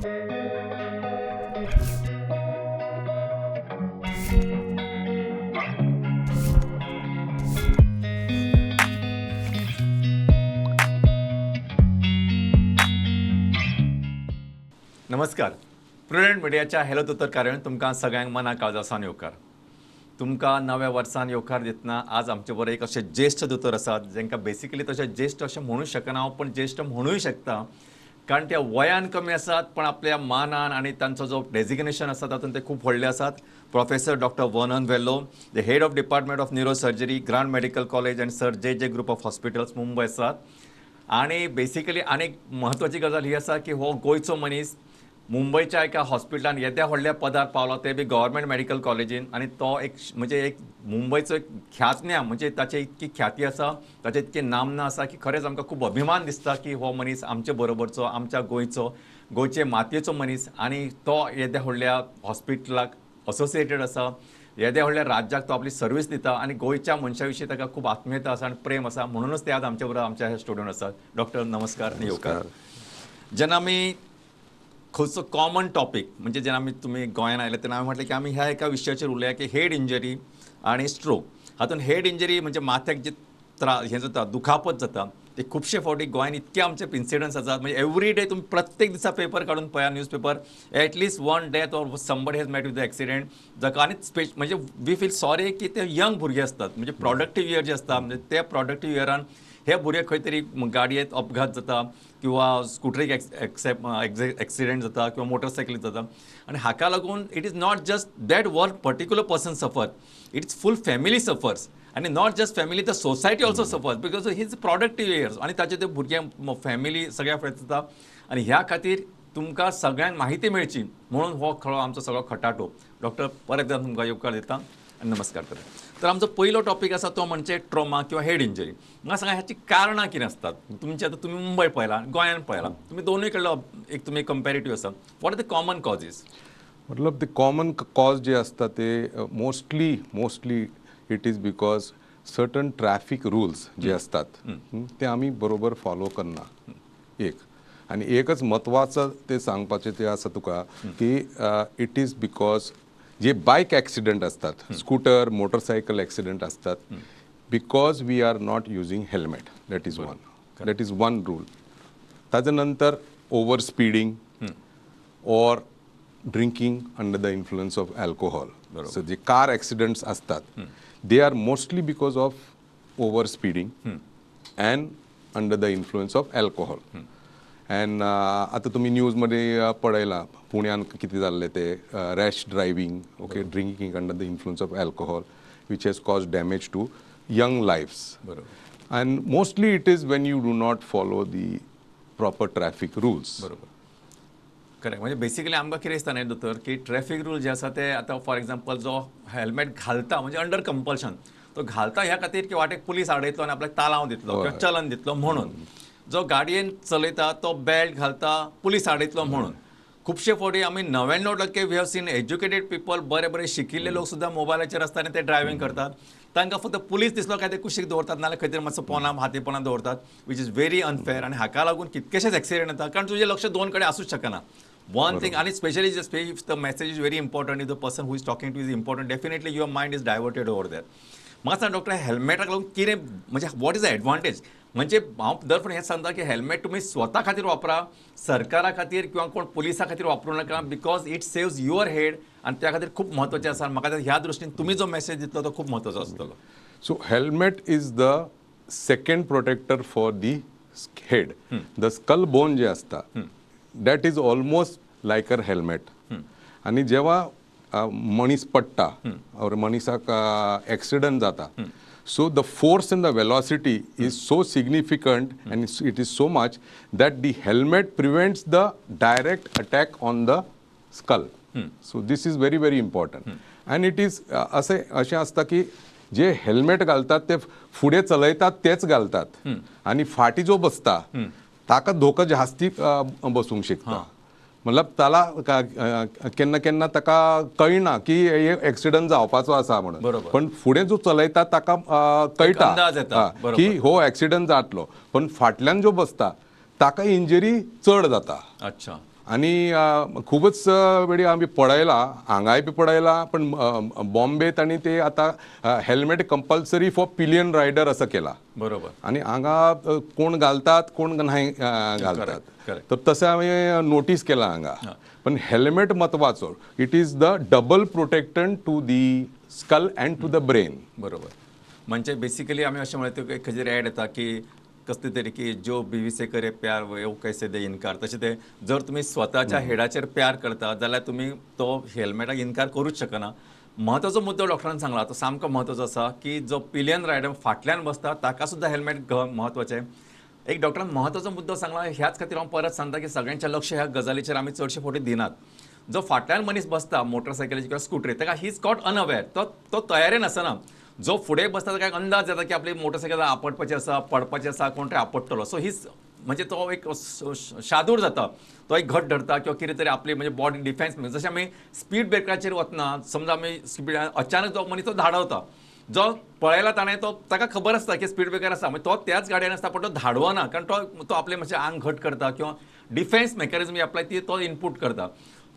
नमस्कार. प्रुडंट मिडियाच्या हेलो दोतोर कार्यावळीन तुमकां सगळ्यांक मना काळजासान येवकार. तुमकां नव्या वर्सान येवकार दितना आज आमचे बरोबर एक असे ज्येष्ठ दोतोर आसात जेंकां बेसिकली तशें ज्येष्ठ अशें म्हणूंक शकना हांव, पण ज्येष्ठ म्हणूंक शकता कारण ते वयान कमी आसात पण आपल्या मानान आनी तांचो जो डेजिग्नेशन आसा तातूंत ते खूब व्हडले आसात. Professor doctor Vernon yellow, the head of department of neuro surgery, grant medical college end sir जे ग्रुप ऑफ हॉस्पिटल्स मुंबय आसात. आनी बेसिकली आनीक म्हत्वाची गजाल ही आसा की हो गोंयचो मनीस मुंबयच्या एका हॉस्पिटलान येद्या व्हडल्या पदार पावलो, ते बी गव्हर्मेंट मेडिकल कॉलेजीन. आनी तो एक मुंबयचो एक ख्यातन्या, म्हणजे ताची इतकी ख्याती आसा, ताचें इतकें नामना आसा की खरेंच आमकां खूब अभिमान दिसता की हो मनीस आमचे बरोबरचो, आमच्या गोंयचे मातयेचो मनीस. आनी तो येद्या व्हडल्या हॉस्पिटलाक असोसिएटेड आसा, येद्या व्हडल्या राज्याक तो आपली सर्वीस दिता आनी गोंयच्या मनशा विशीं ताका खूब आत्मीयता आसा आनी प्रेम आसा. म्हणूनच ते आज आमचे बरोबर आमच्या ह्या स्टुडियोंत आसात. डॉक्टर नमस्कार आनी येवकार. जेन्ना आमी खंयचो कॉमन टॉपीक म्हणजे जेन्ना तुमी गोंयांत आयले तेन्ना हांवें म्हटलें की आमी ह्या एका विशयाचेर उलया की हेड इंजरी आनी स्ट्रोक. हातूंत हेड इंजरी म्हणजे माथ्याक जे हें जाता, दुखापत जाता, ते खुबशे फावटी गोंयांत इतके आमचे इन्सिडंट्स आसात. म्हणजे एवरी डे तुमी प्रत्येक दिसा पेपर काडून पळया, news paper, at least one death or somebody has met with the accident. जाका आनी म्हणजे वी फील सॉरी की ते यंग भुरगे असतात, म्हणजे प्रोडक्टीव इयर जे आसता, म्हणजे त्या प्रोडक्टीव इयरान हे भुरगे खंय तरी गाडयेंत अपघात जाता किंवा स्कुटरीक एक्सिडेंट जाता किंवा मोटरसायकलीक जाता. आनी हाका लागून it is not just that one particular person suffer, it is full family suffers. आनी not just family, the society also suffers because his productive years आनी ताचे ते भुरगे फॅमिली सगळ्या फॅट जाता. आनी ह्या खातीर तुमकां सगळ्यांक म्हायती मेळची म्हणून हो खरो आमचो सगळो खटाटो. डॉक्टर परत एकदां तुमकां येवकार दिता आनी नमस्कार करता. तर आमचो पयलो टॉपीक आसा तो म्हणजे ट्रॉमा किंवा हेड इंजरी. म्हाका सांगा ह्याची कारणां कितें आसतात? तुमचे आतां तुमी मुंबय पळयला, गोंयांत पळयला, तुमी दोनूय कडलो एक तुमी कंपॅरेटिव्ह आसा. What are the common causes? मतलब द कॉमन कॉज जे असतात ते mostly it is because certain traffic rules जे असतात ते आम्ही बरोबर फॉलो करना. एक आणि एकच महत्वाचं ते सांगपाचें ते आसा तुका की इट इज बिकॉज जे बाईक ॲक्सिडेंट असतात, स्कूटर मोटरसायकल ॲक्सिडेंट असतात, because we are not using helmet. That is one rule. ताच्या नंतर over speeding or drinking under the influence of alcohol. So जे कार ॲक्सिडेंट्स असतात they are mostly because of over speeding and under the influence of alcohol. And आता तुम्ही न्यूजमध्ये पळयला पुण्यात किती झाले ते rash driving, okay, drinking under the influence of alcohol which has cause damage to young lives. बरोबर. And mostly it is when you do not follow the proper traffic rules. बरोबर, करेक्ट. म्हणजे बेसिकली आमकां कितें दिसता न्ही दोतोर की traffic rule जे आसा ते आतां फॉर एग्जाम्पल जो हेल्मेट घालता म्हणजे अंडर कंपल्शन तो घालता ह्या खातीर की वाटेक पुलीस आडयतलो आनी आपल्याक तालांव दितलो किंवा चलन दितलो म्हणून. जो गाडयेन चलयता तो बेल्ट घालता पुलीस आडयतलो म्हणून. खुबशे फावटी आमी 99% we have seen educated people, बरे शिकिल्ले लोक सुद्दां मोबायलाचेर आसता आनी ते ड्रायव्हिंग करतात. तांकां फक्त पुलीस दिसलो काय ते कुशीक दवरतात, नाल्यार खंय तरी मातसो पोना हातीपोना दवरतात, वीच इज व्हेरी अनफेअर. आनी हाका लागून कितकेशेच एक्सिडेंट जाता कारण तुजें लक्ष दोन कडेन आसूंच शकना. One thing, and especially if the message is very important, if the person who is talking to you is important, definitely your mind is diverted over there. म्हाका सांग डॉक्टर, हेल्मेटाक लागून कितें म्हणजे वॉट इज द एडवांटेज? म्हणजे हांव दर फावटी हें सांगता की हेल्मेट तुमी स्वता खातीर वापरा, सरकारा खातीर किंवा कोण पुलिसा खातीर वापरूं नाका, because it saves your head आनी त्या खातीर खूब म्हत्वाचें आसा. म्हाका ह्या दृश्टीन तुमी जो मेसेज दितलो तो खूब म्हत्वाचो आसतलो. So helmet is the second protector for the head. The skull bone जे असता that is almost like a helmet. आणि जेव्हा मनीस पडटा और मनीसाक ॲक्सिडंट जाता, so the force and the velocity is so significant and it is so much that the helmet prevents the direct attack on the skull. So this is very very important. And it is असे असता की जे helmet घालतात ते फुडें चलयतात तेच घालतात आणि फाटी जो बसता ताका धोका जास्ती बसूंक शकता. मतलब ताला केन्ना केन्ना ताका कळना की एक्सिडंट जावपाचो आसा म्हणून, पण फुडें जो चलयता ताका कळटा की हो एक्सिडंट जातलो, पण फाटल्यान जो बसता ताका इंजरी चड जाता. अच्छा. आणि खूपच वेळी आम्ही पळयला हांगाय बी पळयला पण बॉम्बेत आणि ते आता helmet compulsory for pillion rider असं केला बरोबर. आणि हांगा कोण घालतात कोण नाही घालतात correct. तर तसं आम्ही नोटीस केला हांगा पण हेल्मेट महत्वाचो it is the double protectant to the skull and to the brain. बरोबर. म्हणजे बेसिकली आम्ही अशें म्हणतो की खंयची ॲड येता की कसली तरी की जो बीवी से करे प्यार वो कैसे दे इन्कार, तशें ते जर तुम्ही स्वताच्या हेडाचेर प्यार करता जाल्यार तुम्ही तो हेल्मेटाक इन्कार करूच शकना. महत्वाचो मुद्दो डॉक्टरान सांगला तो सामको महत्वाचो आसा की जो पिलियन रायडर फाटल्यान बसता ताका सुद्दां हेल्मेट महत्वाचें. एक डॉक्टरान महत्वाचो मुद्दो सांगला ह्याच खातीर हांव परत सांगता की सगळ्यांचें लक्ष ह्या गजालीचेर आमी चडशे फावटी दिनात. जो फाटल्यान मनीस बसता मोटरसायकलीचेर किंवा स्कुटरीर ताका ही इज कॉट अनअवेर, तो तयारेन आसना. जो फुडें बसता ताका अंदाज येता की आपली मोटरसायकल आपटपाची आसा पडपाची आसा कोण तरी आपटतलो. सो हीच म्हणजे तो एक शादूर जाता, तो एक घट धरता किंवा कितें तरी आपली म्हणजे बॉडी डिफेन्स जशें आमी स्पीड ब्रेकराचेर वतना समजा आमी स्पीडान अचानक जो मनीस तो धाडवता, जो पळयला ताणें तो ताका खबर आसता की स्पीड ब्रेकर आसा तो त्याच गाडयेन आसता पण तो धाडवना कारण तो आपले मातशें आंग घट करता किंवा डिफेन्स मेकॅनिझम आपल्या ती तो इनपूट करता.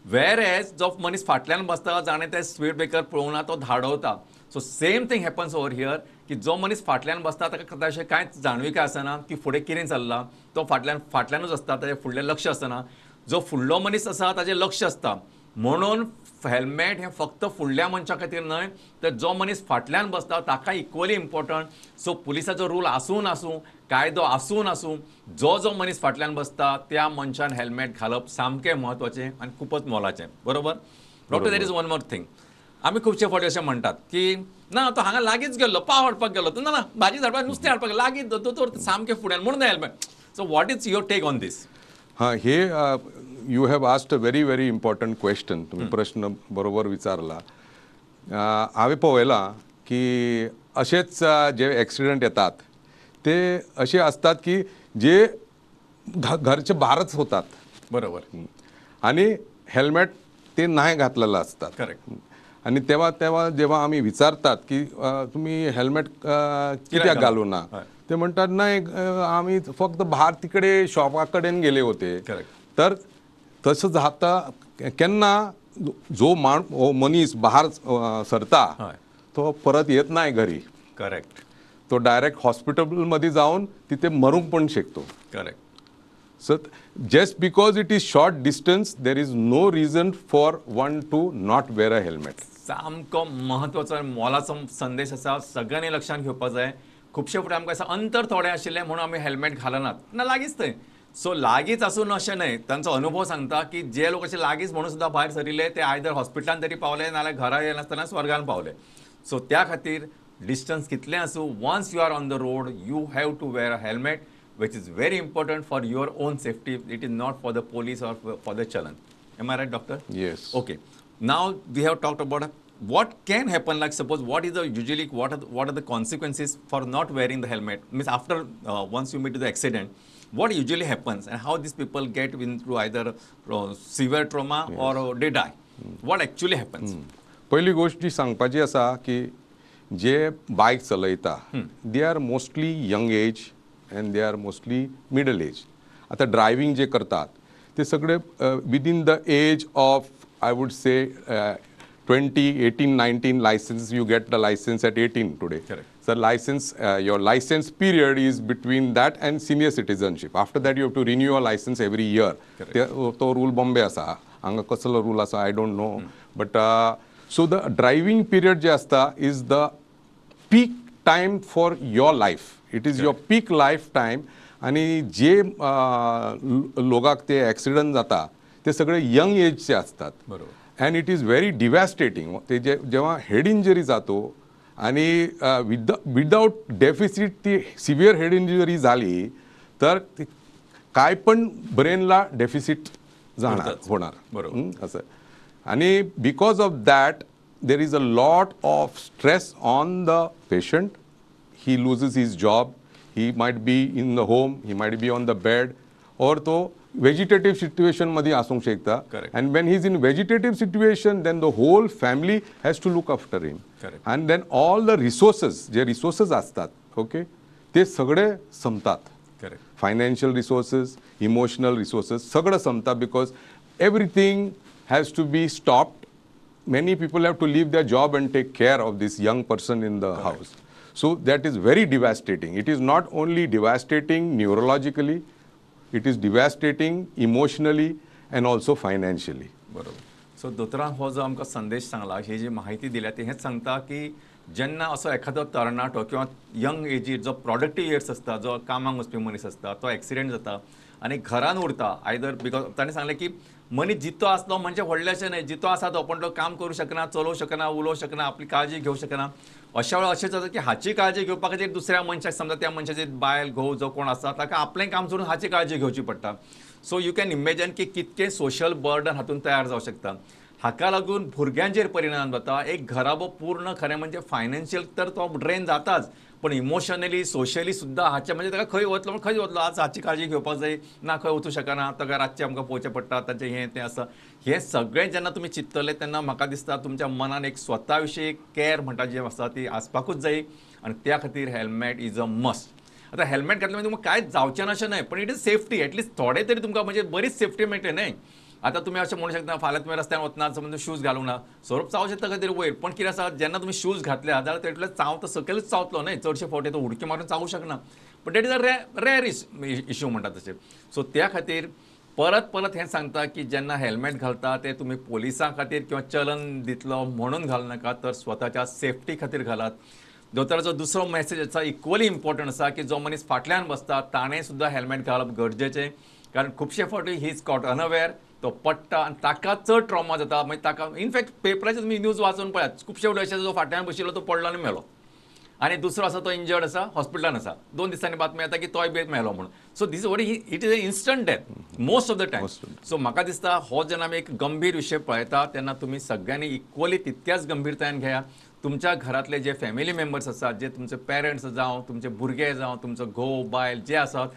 वेर एज जो मनीस फाटल्यान बसता जाणें ते स्पीड ब्रेकर पळोवना तो धाडवता. So same thing happens over here की जो मनीस फाटल्यान बसता ताका तशें कांयच जाणविका आसना की फुडें कितें चल्लां, तो फाटल्यानूच आसता ताजें फुडलें लक्ष आसना. जो फुडलो मनीस आसा ताजें लक्ष आसता म्हणून हेल्मेट हें फक्त फुडल्या मनशा खातीर न्हय तर जो मनीस फाटल्यान बसता ताका इक्वली इम्पॉर्टंट. सो पुलिसाचो रूल आसूं आसूं कायदो आसूं आसूं जो मनीस फाटल्यान बसता त्या मनशान हेल्मेट घालप सामकें म्हत्वाचें आनी खूपच मोलाचें. बरोबर doctor there is one more thing. आमी खुबशे फावटी अशें म्हणटात की ना तो हांगा लागींच गेल्लो पाव हाडपाक गेलो ना ना भाजी हाडपाक नुस्तें हाडपाक लागींच दोतोर सामकें फुड्यान म्हणून helmet. So what is your take on this? हां हे you have asked a very very important question. तुम्ही प्रश्न बरोबर विचारला. हांवें पळयलां की अशेच जे ॲक्सिडंट येतात ते असे असतात की जे घरचे बाहेरच होतात. बरोबर. आणि हेल्मेट ते नाही घातलेलं असतात. करेक्ट. आणि तेव्हा जेव्हा आम्ही विचारतात की तुम्ही हेल्मेट कित्याक घालू ना ते म्हणतात नाही आम्ही फक्त बाहेर तिकडे शॉपाकडेन गेले होते. तर तसं जाता केन्ना जो मनीस बाहेर सरता तो परत येत नाही घरी. करेक्ट. तो डायरेक्ट हॉस्पिटलमध्ये जाऊन तिथे मरून पण शकतो. Correct. So just because it is short distance, there is no reason for one to not wear a helmet. सामको महत्वाचो मोलाचो संदेश आसा सगळ्यांनी लक्षात घेवपाक जाय. खुबशे फावटी आमकां दिसता अंतर थोडें आशिल्लें म्हणून आमी हेल्मेट घालनात ना लागींच थंय. सो लागींच आसून अशें न्हय. तांचो अनुभव सांगता की जे लोक अशे लागींच म्हणून सुद्दां भायर सरिल्ले ते आयदर हॉस्पिटलान तरी पावले नाल्यार घरा येनासतना स्वर्गान पावले. सो त्या खातीर डिस्टन्स कितलें आसूं once you are on the road you have to wear a helmet which is very important for your own safety. It is not for the police or for the challan. Am I right, doctor? Yes. Okay. Now we have talked about what can happen. Like suppose what is the usually what are the consequences for not wearing the helmet? Means after once you meet the accident, what usually happens and how these people get into either severe trauma or they die. What actually happens? पहिली गोष्ट जी सांगपाची आसा की जे बायक चलयता they are mostly young age and they are mostly middle age. आता driving जे करतात ते सगळे within the age of I would say 20, 18, 19 license. You get the license at 18 today. Correct. So license, your license period is between that and senior citizenship. After that you have to renew your license every year. तो rule Bombay आसा हांगा कसलो rule आसा I don't know. But so the driving period जे आसता is the peak time for your life. It is your peak life time. आणि जे लोकांक ते ॲक्सिडंट जाता ते सगळे यंग एजचे असतात. बरोबर. And it is very devastating. ते जेव्हा हेड इंजरी जातो आणि विदाउट डेफिसिट ती सिव्हिअर हेड इंजरी झाली तर काय पण ब्रेनला डेफिसिट होणार. बरोबर. असं. आणि because of that there is a lot of stress on the patient. He loses his job, he might be in the home, he might be on the bed, or तो vegetative situation मध्ये आसूंक शकता. And when he's in vegetative situation, then the whole family has to look after him. And then all the resources, जे resources असतात, okay, ते सगळे संपतात. Financial resources, emotional resources, सगळं संपतात because everything has to be stopped. Many people have to leave their job and take care of this young person in the house. So that is very devastating. It is not only devastating neurologically, it is devastating emotionally and also financially. बरोबर. So दोतोरान हो जो आमकां संदेश सांगला, ही जी माहिती दिल्या ती हेच सांगता की जेन्ना असो एखादो तरणाटो किंवा यंग एजीर जो प्रोडक्टीव इयर्स आसता, जो कामाक वचपी मनीस आसता, तो एक्सिडेंट जाता आनी घरान उरता, आयदर बिकॉज ताणें सांगलें की मनीस जितो आसलो म्हणजे व्हडलेशें न्हय, जितो आसा तो पण तो काम करूं शकना, चलोवं शकना, उलोवं शकना, आपली काळजी घेवंक शकना. अशा वेळार अशें जाता की हाची काळजी घेवपा खातीर दुसऱ्या मनशाक, समजा त्या मनशाची बायल घोव जो कोण आसा ताका आपलें काम सोडून हाची काळजी घेवची पडटा. सो यू कॅन इमेजिन की कितकें सोशल बर्डन हातून तयार जावंक शकता. हाका लागून भुरग्यांचेर परिणाम जाता. एक घराबो पूर्ण खरें म्हणजे फायनान्शियल तर तो ड्रेन जाताच, पण इमोशनली सोशली सुद्दां हाचे म्हणजे ताका खंय वतलो खंय वतलो, आज हाची काळजी घेवपाक जाय ना, खंय वचूं शकना, ताका रातचें आमकां पळोवचें पडटा, ताचें हें तें आसा. हें सगळें जेन्ना तुमी चिंततले तेन्ना म्हाका दिसता तुमच्या मनान एक स्वता विशीं कॅर म्हणटा जी आसा ती आसपाकूच जाय, आनी त्या खातीर हेल्मेट इज अ मस्ट. आतां हेल्मेट घातलें म्हणजे तुमकां कांयच जावचें ना अशें न्हय, पण इट इज सेफ्टी. एटलीस्ट थोडे तरी तुमकां म्हणजे बरीच सेफ्टी मेळटली न्हय. आतां तुमी अशें म्हणू शकता फाल्यां तुमी रस्त्यार वतना समज शूज घालूंक ना, सोरोप चावं शकता खंय तरी वयर, पण कितें आसा जेन्ना तुमी शूज घातल्या जाल्यार तेटले चावता सकयलच चावतलो न्हय, चडशे फावटी तो उडकी मारून चावूं शकना. पण डेट इज अ रेर इश्यू म्हणटा तशें. सो त्या खातीर परत परत हें सांगता की जेन्ना हेल्मेट घालता ते तुमी पोलिसां खातीर किंवा चलन दितलो म्हणून घालूं नाका, तर स्वताच्या सेफ्टी खातीर घालात. दोतोराचो दुसरो मॅसेज आसा इक्वली इम्पॉर्टंट आसा की जो मनीस फाटल्यान बसता ताणें सुद्दां हेल्मेट घालप गरजेचें, कारण खुबशे फावटी ही इज कॉट अनअवेर, तो पडटा आनी ताका चड ट्रॉमा जाता. मागीर ताका इनफॅक्ट पेपराचेर तुमी न्यूज वाचून पळयात, खुबशे फावटी अशें जो फाटल्यान बशिल्लो तो पडलो आनी मेलो, आनी दुसरो आसा तो इंजर्ड आसा, हॉस्पिटलान आसा, 2 दिसांनी बातमी येता की तोय बी मेलो म्हणून. So this what it is a instant death most of the time. So म्हाका दिसता हो जेन्ना आमी एक गंभीर विशय पळयता तेन्ना तुमी सगळ्यांनी इक्वली तितक्याच गंभीरतायेन घेया. तुमच्या घरातले जे फॅमिली मेंबर्स आसात, जे तुमचे पेरंट्स जावं, तुमचे भुरगे जावं, तुमचो घोव बायल जे आसात,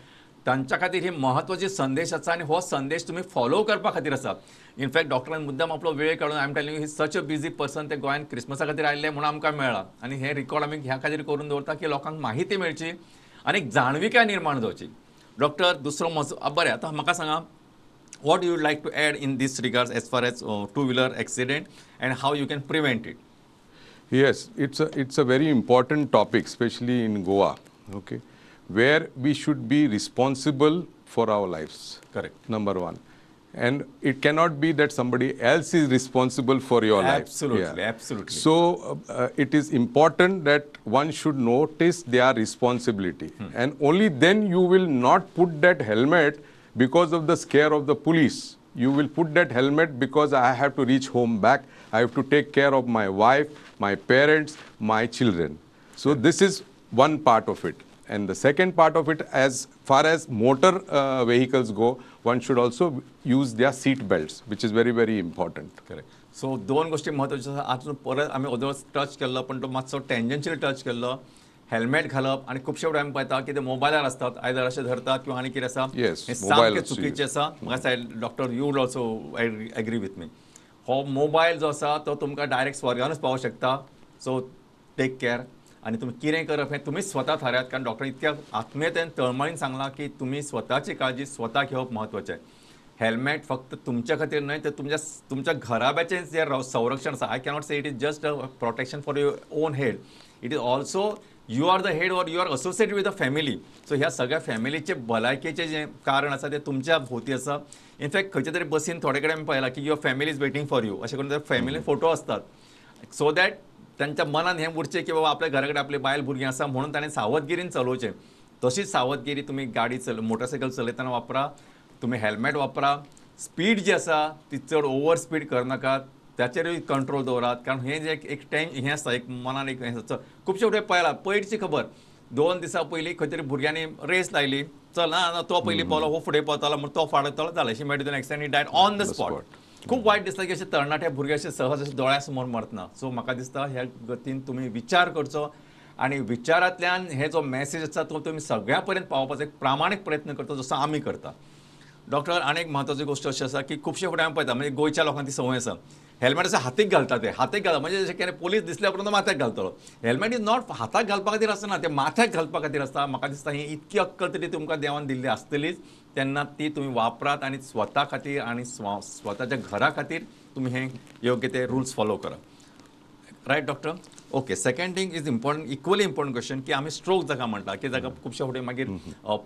तांच्या खातीर ही महत्वाची संदेश आसा आनी हो संदेश तुम्ही फॉलो करपा खातीर आसा. इनफॅक्ट डॉक्टरान मुद्दाम आपलो वेळ काडून I am telling you he such a busy person, ते गोंयान क्रिसमसा खातीर आयिल्ले म्हणून आमकां मेळ्ळा, आनी हे रिकॉर्ड आमी ह्या खातीर करून दवरता की लोकांक माहिती मेळची आनी एक जाणविकाय निर्माण जावची. डॉक्टर दुसरो बरें, आतां म्हाका सांगा, what you would like to add in this regards as far as two-wheeler accident and how you can prevent it? Yes, it's a very important topic, especially in Goa, okay, where we should be responsible for our lives. Correct. Number one. And it cannot be that somebody else is responsible for your life. Absolutely, absolutely. So it is important that one should notice their responsibility. And only then you will not put that helmet because of the scare of the police. You will put that helmet because I have to reach home back. I have to take care of my wife, my parents, my children. So this is one part of it. And the second part of it, as far as motor vehicles go, one should also use their seat belts, which is very, very important. Correct. So दोन गोष्टी महत्वाच्यो आसा. आतां परत आमी other touch केल्लो, पण तो मातसो टेंजन्शियल टच केल्लो. हेल्मेट घालप आनी खुबशे फावटी आमी पळयता की ते मोबायलार आसतात, आयदर अशें धरतात किंवा आनी कितें आसा, Yes, हें mobile सामकें चुकीचें आसा. म्हाका दिसता doctor you would also agree with me. हो मोबायल जो आसा तो तुमकां डायरेक्ट स्वर्गानूच पावोंक शकता. So take care. आणि तुम्ही कितें करप हें तुमीच स्वता थारायात, कारण डॉक्टरान इतक्या आत्मीयतेन तळमळीन सांगलां की तुम्ही स्वताची काळजी स्वता घेवप महत्वाचें. हेल्मेट फक्त तुमच्या खातीर न्हय, तर तुमच्या घराब्याचें जे संरक्षण आसा. I cannot say it is just a protection for your own head. It is also you are the head or you are associated with the family. So ह्या सगळ्या फॅमिलीचे भलायकेचे जे कारण आसा ते तुमच्या भोवती आसा. इनफॅक्ट खंयच्या तरी बसीन थोडे कडेन आमी पळयलां की your family is waiting for you, अशें करून फॅमिली फोटो असतात. सो दॅट त्यांच्या मनात हें उरचें की बाबा आपल्या घरा कडेन आपली बायल भुरगीं आसा म्हणून ताणें सावधगिरीन चलोवचें. तशीच सावधगिरी तुमी गाडी मोटरसायकल चलयतना वापरा. तुम्ही हेल्मेट वापरा. स्पीड जी आसा ती चड ओवर स्पीड करनाकात, त्याचेरूय कंट्रोल दवरात, कारण हें जे एक हें आसता, एक मनान एक हें आसता. खुबशे फावटी पळयलां, पयलींची खबर 2 दिसां पयलीं खंय तरी भुरग्यांनी रेस लायली, चल ना तो पयलीं पावलो, हो फुडें पावतालो म्हणून तो फाडतालो, जालें शी मेळटा accident, died on the spot. खूब वायट दिसता की अशे तरणाटे भुरगे अशे सहज अशे दोळ्या समोर मरतना. सो म्हाका दिसता ह्या गतीन तुमी विचार करचो आनी विचारांतल्यान हे जो मॅसेज आसा तो तुमी सगळ्या पर्यंत पावोवपाचो एक प्रामाणीक प्रयत्न करता, जसो आमी करता. डॉक्टर, आनी एक म्हत्वाची गोश्ट अशी आसा की खुबशे फावटी आमी पळयता, म्हणजे गोंयच्या लोकांक ती संवय आसा हेल्मेट असं हातीक घालता ते हातीक घालता म्हणजे जशें केन्ना पोलीस दिसल्या उपरांत माथ्याक घालतलो. हेल्मेट इज नॉट हाताक घालपा खातीर आसना, ते माथ्याक घालपा खातीर आसता. म्हाका दिसता ही इतकी अक्कल तरी तुमकां देवान दिल्ली आसतलीच, तेन्ना ती तुमी वापरात आनी स्वता खातीर आनी स्वताच्या घरा खातीर तुमी हे योग्य ते रुल्स फॉलो करा. Right doctor? Okay. Second thing is important, equally important question की आमी स्ट्रोक जाका म्हणटा की जाका खुबशे फावटी मागीर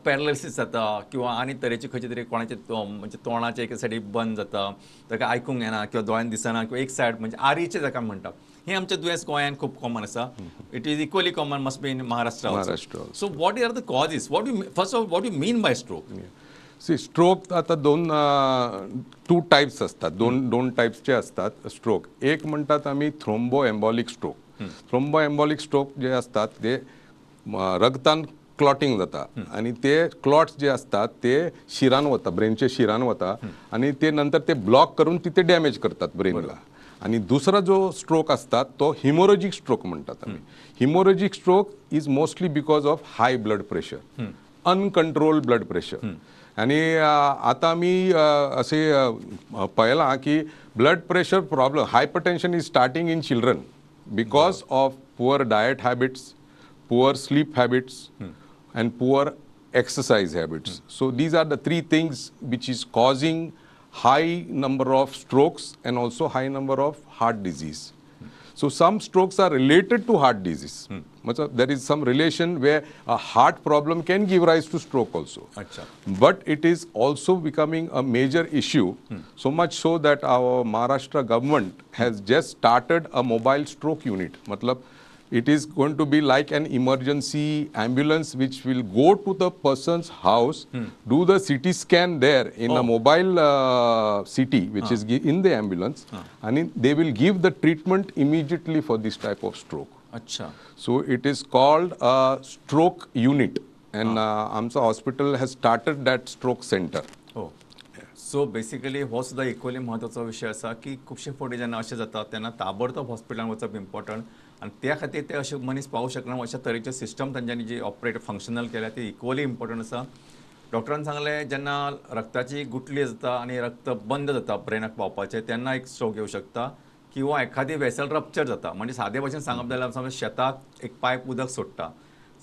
पॅरलिसीस जाता किंवा आनी तरेची खंयचे तरी कोणाचे म्हणजे तोंडाचे एके सायडीक बंद जाता, ताका आयकूंक येना किंवा दोळ्यान दिसना किंवा एक सायड म्हणजे आरीचे जाका म्हणटा. हे आमचे दुयेंस गोंयांत खूब कॉमन आसा. It is equally common must be in Maharashtra. Maharashtra. So what are the causes? First of what you mean by stroke? See stroke आता टू टाइप्स असतात, दोन टाइप्सचे असतात स्ट्रोक. एक म्हणतात आम्ही thrombo embolic stroke. Thrombo embolic stroke जे असतात ते रगतान क्लॉटिंग जाता आणि ते क्लॉट्स जे असतात ते शिरान वता, ब्रेनचे शिरान वता आणि ते नंतर ते ब्लॉक करून तिथे डॅमेज करतात ब्रेनला. आणि दुसरा जो स्ट्रोक असतात तो हिमोरेजिक स्ट्रोक म्हणतात आम्ही. Haemorrhagic stroke is mostly because of high blood pressure, uncontrolled blood pressure. आणि आता मी असे पाहिला की blood pressure problem, hypertension is starting in children because of poor diet habits, poor sleep habits and poor exercise habits. So these are the three things which is causing high number of strokes and also high number of heart disease. So some strokes are related to heart disease. There is some relation where a heart problem can give rise to stroke also. Achha. But it is also becoming a major issue, so much so that our Maharashtra government has just started a mobile stroke unit. Matlab, it is going to be like an emergency ambulance which will go to the person's house, do the CT scan there in a mobile CT which is in the ambulance, and they will give the treatment immediately for this type of stroke. अच्छा. So it is called a stroke unit, and AMSA hospital has started that stroke center. हो. So basically हो सुद्धा equally महत्वाचा विषय असा की खुबशे फावटी जेन्ना अशें जाता तेन्ना ताबडतोब हॉस्पिटलांत वचप इम्पॉर्टंट आणि त्या खातीर ते अशे मनीस पावूं शकना अशा तरेचे सिस्टम तांच्यांनी जी ऑपरेट फंक्शनल केल्या ती इक्वली इम्पॉर्टंट आसा. डॉक्टरान सांगलें जेन्ना रक्ताची गुटली जाता आनी रक्त बंद जाता ब्रेनाक पावपाचें तेन्ना एक स्ट्रोक येवं शकता किंवा एखादी वेसल रप्चर जाता. म्हणजे सादे भाशेन सांगप जाल्यार समजा शेताक एक पायप उदक सोडटा,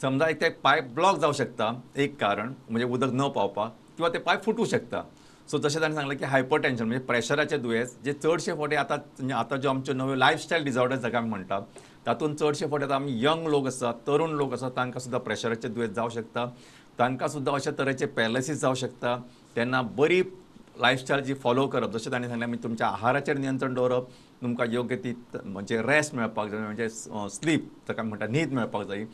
समजा एक ते पायप ब्लॉक जावं शकता एक कारण म्हणजे उदक न पावपाक, किंवा ते पायप फुटूं शकता. सो तशें ताणें सांगलें की हायपर टेन्शन म्हणजे प्रेशराचे दुयेंस जे चडशे फावटी आतां ज्यो आमच्यो नव्यो लायफस्टायल डिजॉर्डर्स जाका आमी म्हणटा तातूंत चडशे फावटी आतां आमी यंग लोक आसात, तरुण लोक आसात, तांकां सुद्दां प्रेशराचे दुयेंस जावं शकता, तांकां सुद्दां अशा तरेचे पॅरलिसीस जावं शकता. तेन्ना बरी लायफस्टायल जी फॉलो करप, जशें ताणें सांगलें आमी तुमच्या आहाराचेर नियंत्रण दवरप, तुमकां योग्य ती म्हणजे रेस्ट मेळपाक जाय, म्हणजे स्लीप ताका म्हणटा न्हीद मेळपाक जाय,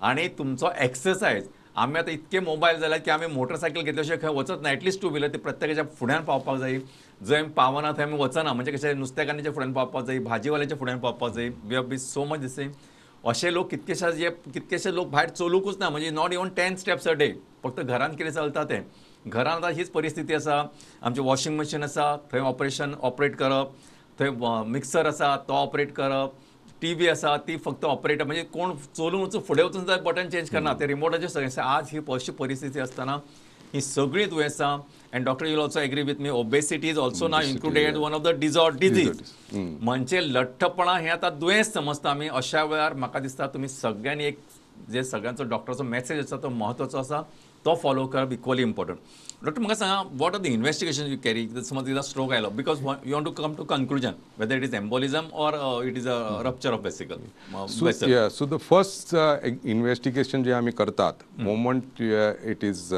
आनी तुमचो एक्सरसायज. आमी आतां इतके मोबायल जाल्यात की आमी मोटरसायकल घेतले अशें खंय वचत ना, एटलिस्ट टू व्हिलर ती प्रत्येकाच्या फुड्यान पावपाक जाय. जंय पावना थंय आमी वचना, म्हणजे कशें नुस्तेकारांच्या फुड्यान पावपाक जाय, भाजीवाल्याच्या फुड्यान पावपाक जाय. We have be so much this thing. अशे लोक कितकेशे लोक भायर चलूंकूच ना, म्हणजे not even 10 steps a day. फक्त घरांत कितें चलता तें. घरांत आतां हीच परिस्थिती आसा. आमचें वॉशिंग मशीन आसा, थंय ऑपरेट करप, थंय मिक्सर आसा तो ऑपरेट करप, टीव्ही आसा ती फक्त ऑपरेटर, म्हणजे कोण चलून वचून फुडें वचून सुद्दां बटन चेंज करना, ते रिमोटाचेर सगळें. आज ही अशी परिस्थिती आसतना ही सगळी दुयेंसां, and doctor you'll also agree with me, obesity is also now included one of the disease. म्हणजे लठ्ठपणा हे आता दुयेंस समजता आमी. अशा वेळार म्हाका दिसता तुमी सगळ्यांनी एक जे सगळ्यांचो डॉक्टराचो मेसेज आसा तो महत्वाचो आसा, तो फॉलो करप इक्वली इम्पॉर्टंट. डॉक्टर म्हाका सांगा, what are the investigation you carry समज इज अ स्ट्रोक आयलो, because you want to come to conclusion whether it is embolism or it is a rupture of vesicle. So the first investigation जे आम्ही करतात, moment it is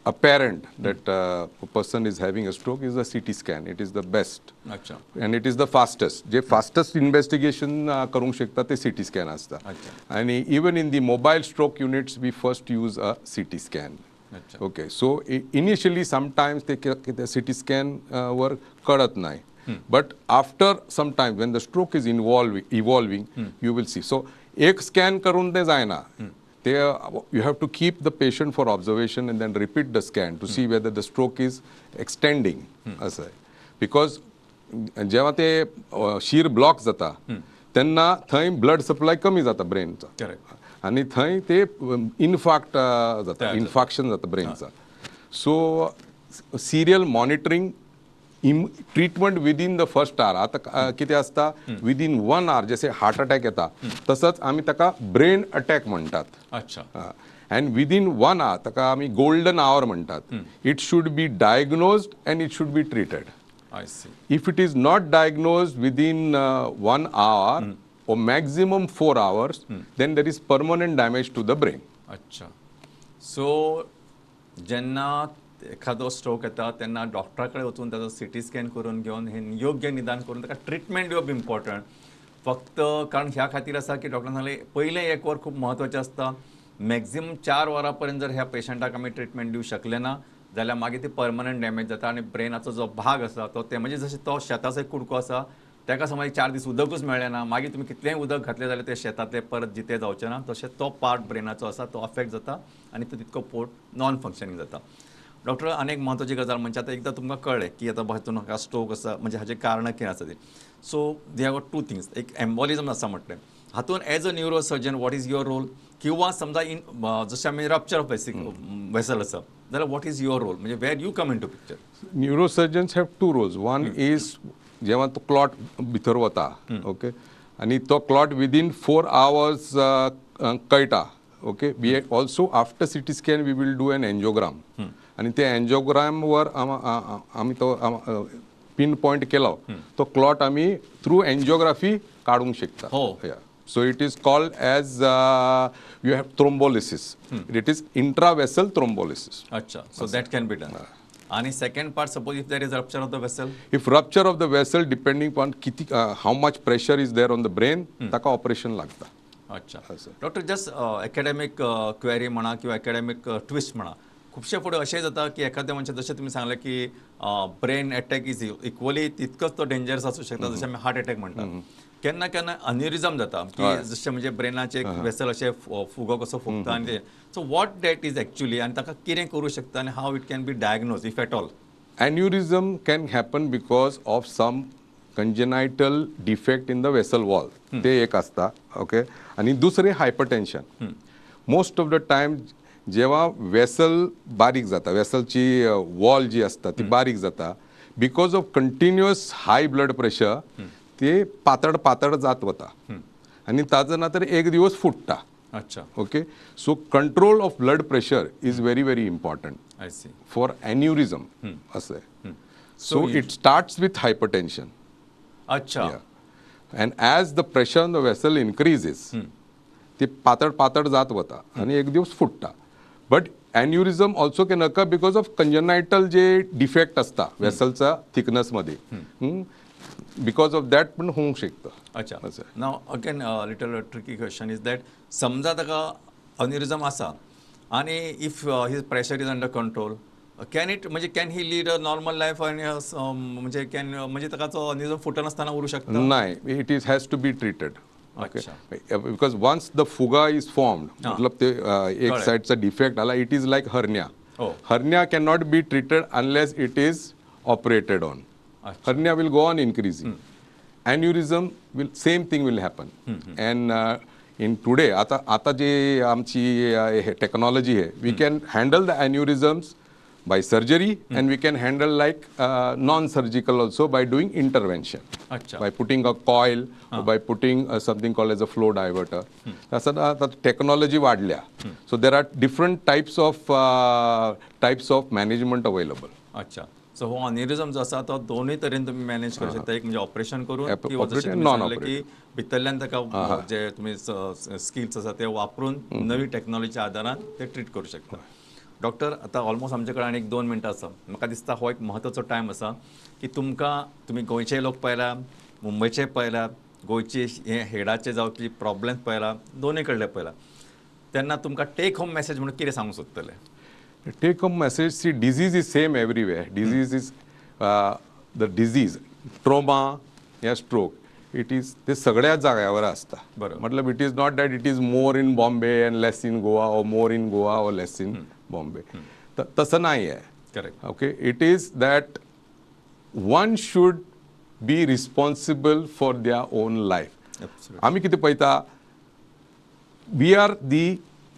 apparent that a person is having a stroke is a CT scan. It is the best. अच्छा. And it is the fastest. जे fastest investigation करू शकता ते CT scan असता. आणि even in the mobile stroke units we first use a CT scan. Okay. So initially sometimes ते CT scan वर कळत नाही. But after some time, when the stroke is evolving, you will see. So, एक scan करून ते जायना. You have to keep the patient for observation and then repeat the scan to see whether the stroke is extending. असं आहे. Because जेव्हा ते शीर block जाता त्यांना थंय ब्लड सप्लाय कमी जाता ब्रेनचा, आणि थंय ते इन्फार्क्शन जाता ब्रेनचा. So serial monitoring treatment within the first hour. आता कितें आसता विदीन 1 hour जसे हार्ट अटॅक येता तसंच आमी ताका ब्रेन अटॅक म्हणटात. अच्छा. अँड विदीन 1 hour ताका आमी गोल्डन आवर म्हणटात. It should be diagnosed and it should be treated. I see. If it is not diagnosed within 1 hour or maximum 4 hours, then there is permanent damage to the brain. अच्छा. So जेन्ना एखादो stroke येता तेन्ना डॉक्टराकडे वचून त्याचा CT scan करून घेवन हे योग्य निदान करून ताका ट्रिटमेंट दिवप इम्पॉर्टंट. फक्त कारण ह्या खातीर आसा की डॉक्टरान सांगलें पयलें 1 वर खूब म्हत्वाचें आसता. मॅक्झिमम 4 वरां पर्यंत जर ह्या पेशंटाक आमी ट्रिटमेंट दिवंक शकले ना जाल्यार मागीर ती परमनंट डॅमेज जाता आनी ब्रेनाचो जो भाग आसा तो ते म्हणजे जशें तो शेताचो एक कुडको आसा ताका समज 4 दीस उदकूच मेळ्ळें ना मागीर तुमी कितलेंय उदक घातलें जाल्यार ते शेतांतले परत जिते जावचे ना. तशें तो पार्ट ब्रेनाचो आसा तो अफेक्ट जाता आनी तो तितको पोट नॉन फंक्शनींग जाता. डॉक्टर अनेक महत्वाची गजाल म्हणजे आता एकदा तुमकां कळ्ळें की आता हातून हा स्ट्रोक आसा म्हणजे हाचे कारणां कितें आसा ती. So they have got 2 things. एक एम्बॉलिझम आसा म्हटलें हातून as a neuro surgeon what is your role किंवा समजा इन जशें आमी रप्चर ऑफ वेसल आसा जाल्यार वॉट इज युअर रोल म्हणजे where you come into picture. Neurosurgeons have 2 roles. One is जेव्हा तो क्लॉट भितर वता ओके आणि तो क्लॉट विदीन 4 hours कळटा. Okay we also after CT scan we will do an angiogram आणि त्या एन्जिओग्रामवर आम्ही तो पिन पॉइंट केलो तो क्लॉट आम्ही थ्रू एन्जिओग्राफी काढूंक शकता. हो. So it is called as you have thrombolysis. It is intravessel thrombolysis. अच्छा. So that can be done. आणि second part suppose if there is rupture of the vessel. If rupture of the vessel, depending upon how much pressure is there on the brain, ताका operation लागता. अच्छा. Doctor just academic query म्हणा किंवा academic twist म्हणा खुबशे फुडें अशें जाता की एखाद्या मनशाक जशें तुमी सांगलें की ब्रेन अटॅक इज इक्वली तितकोच तो डेंजरस आसूं शकता जशें आमी हार्ट अटॅक म्हणटा. केन्ना केन्ना अन्युरिझम जाता की जशें म्हणजे ब्रेनाचे एक वेसल अशें फुगो कसो फुगता आनी ते. So what that is actually आनी ताका कितें करूं शकता आनी how it can be diagnose if at all. Aneurysm can happen because of some congenital defect in the vessel wall. ते एक असता ओके आणि दुसरे hypertension. Most of the time जेव्हा वेसल बारीक जाता वेसलची वॉल जी असता ती बारीक जाता because of continuous high blood pressure ते पातळ जात वता आणि ताजो ना तर एक दिवस फुटता. अच्छा. Okay so control of blood pressure is very very important I see. For aneurysm असं आहे. So it starts with hypertension. अच्छा. And as the pressure on the vessel increases ते पातळ जात वता आणि एक दिवस फुटता. But aneurysm also can occur because of congenital जे डिफेक्ट असता वेसलचा थिकनेसमध्ये बिकॉज ऑफ दॅट पण होऊंक शकतं. अच्छा. नाव again little tricky question is that समजा ताका अन्युरिझम आसा आणि if his pressure is under control can it म्हणजे can he lead a normal life आणि म्हणजे कॅन म्हणजे ताका तो अन्युरिझम फुटनासतना उरूं शकता. नाही it is has to be treated. Because once the फुगा इज फॉर्म्ड मतलब ते एक साइडचा डिफेक्ट आला it is like hernia. Hernia can not be treated unless it is operated on. Hernia will go on increasing. Aneurysm will same thing will happen. And in today आता जे आमची technology आहे we can handle the aneurysms by surgery and we can handle like non-surgical also by doing intervention. अच्छा. By putting a coil or by putting something called as a flow diverter. असं आता technology वाढल्या. So there are different types of management available. अच्छा. So हो अन्युरिझम जो आसा तो दोनूय तरेन तुम्ही मॅनेज करू शकता. एक म्हणजे ऑपरेशन करून किंवा Operate जशें and तुमी सांगलें non-operate. की भितरल्यान ताका जे तुमी स्किल्स आसा ते वापरून नवी टेक्नॉलॉजीच्या आदारान ते ट्रीट करू शकता. डॉक्टर आता ऑलमोस्ट आमचे कडेन आनी 2 मिनटां आसा. म्हाका दिसता हो एक म्हत्वाचो टायम आसा की तुमी गोंयचे लोक पळयला मुंबयचे पळयला गोंयचे हे हेडाचे जावपी प्रॉब्लेम्स पळयला दोनूय कडले पळयला तेन्ना तुमकां टेक होम मॅसेज म्हणून कितें सांगूंक सोदतले. Take home message, see disease is same everywhere. Disease is the disease, trauma या stroke. It is ते सगळ्या जाग्यावर असता. मतलब it is not that it is more in Bombay and less in Goa or more in Goa or less in Bombay. तसं नाही आहे. Correct. Okay, it is that one should be responsible for their own life. आम्ही किती पळयता we are the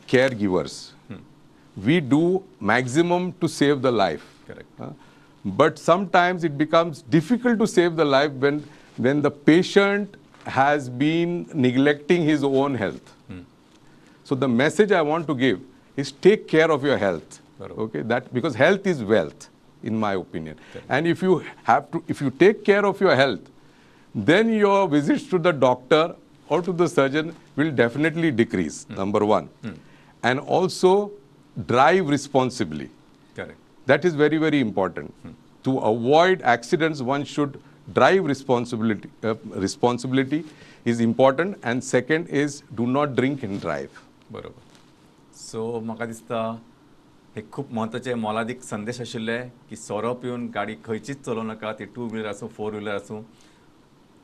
caregivers. We do maximum to save the life. Correct. but sometimes it becomes difficult to save the life when the patient has been neglecting his own health. So the message I want to give is take care of your health. Barabar. Okay, that because health is wealth, in my opinion. And if you take care of your health, then your visits to the doctor or to the surgeon will definitely decrease. Number one, and also drive responsibly. Correct. That is very, very important. To avoid accidents, one should drive responsibility. Responsibility is important. And second is do not drink and drive. बरोबर. So म्हाका दिसता हे खूब म्हत्वाचे मोलादीक संदेश आशिल्ले की सोरो पिवन गाडी खंयचीच चलोवं नाका, ती 2 व्हिलर आसूं 4 व्हिलर आसूं.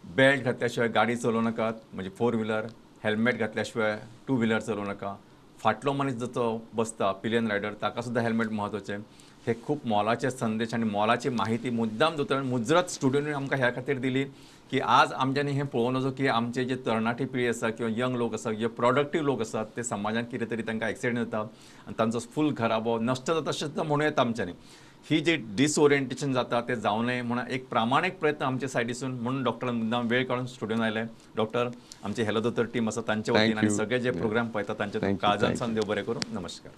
बेल्ट घातल्या शिवाय गाडी चलोवं नाकात, म्हणजे 4 व्हिलर. हेल्मेट घातल्या शिवाय 2 व्हिलर चलोवं नाका. फाटलो मनीस जो तो बसता पिलियन रायडर ताका सुद्दां हेल्मेट महत्वाचें. हे खूब मोलाचे संदेश आनी मोलाची माहिती मुद्दाम दोतोरान मुजरत स्टुडियोनी आमकां ह्या खातीर दिली की आज आमच्यांनी हें पळोवन वचो की आमचे जे तरणाटी पिळी आसा किंवा यंग लोक आसा जे प्रोडक्टीव लोक आसात ते समाजान कितें तरी तांकां एक्सिडेंट जाता आनी तांचो फूल घराबो नश्ट जाता अशें सुद्दां म्हणूं येता आमच्यांनी. ही जी डिसओरिएंटेशन जाता ते जावं नये म्हणून एक प्रामाणीक प्रयत्न आमचे सायडीसून म्हणून डॉक्टरान मुद्दाम वेळ काडून स्टुडियोन आयले. डॉक्टर आमचे हेलो दोतोर टीम आसा तांचे वतीन आनी सगळे जे प्रोग्राम पळयता तांचे काळजांसान देव बरें करूं. नमस्कार.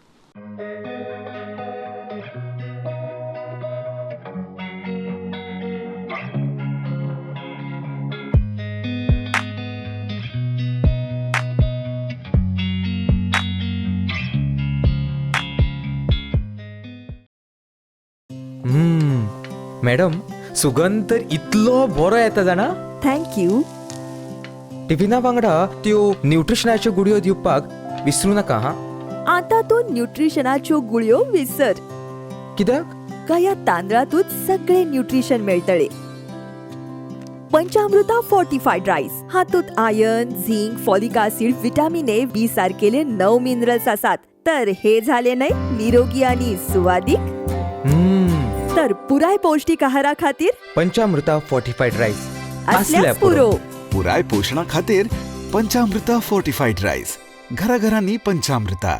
मॅडम सुगंध तर इतलो बरो येता जाणा. थँक्यू. टिफिना वांगडा त्यो न्यूट्रिशनाच्यो गुडयो दिवपाक विसरूं नाका हा. आता तू न्यूट्रिशनाच्यो गुळयो विसर. कित्याक? का या तांदळातूच सगळे न्यूट्रिशन मेळटले. पंचामृता फोर्टिफाईड राईस हातूंत iron, zinc, folic acid, vitamin A, B सारकेले 9 मिनरल्स आसात. तर हे झाले नाही निरोगी आणि सुवादीक. तर पुराय पौष्टिक आहारा खातीर पंचामृता फोर्टिफाईड राईस असल्यास पुरो. पुराय पोषणा खातीर पंचामृता फोर्टिफाईड राईस. घराघरांनी पंचामृता.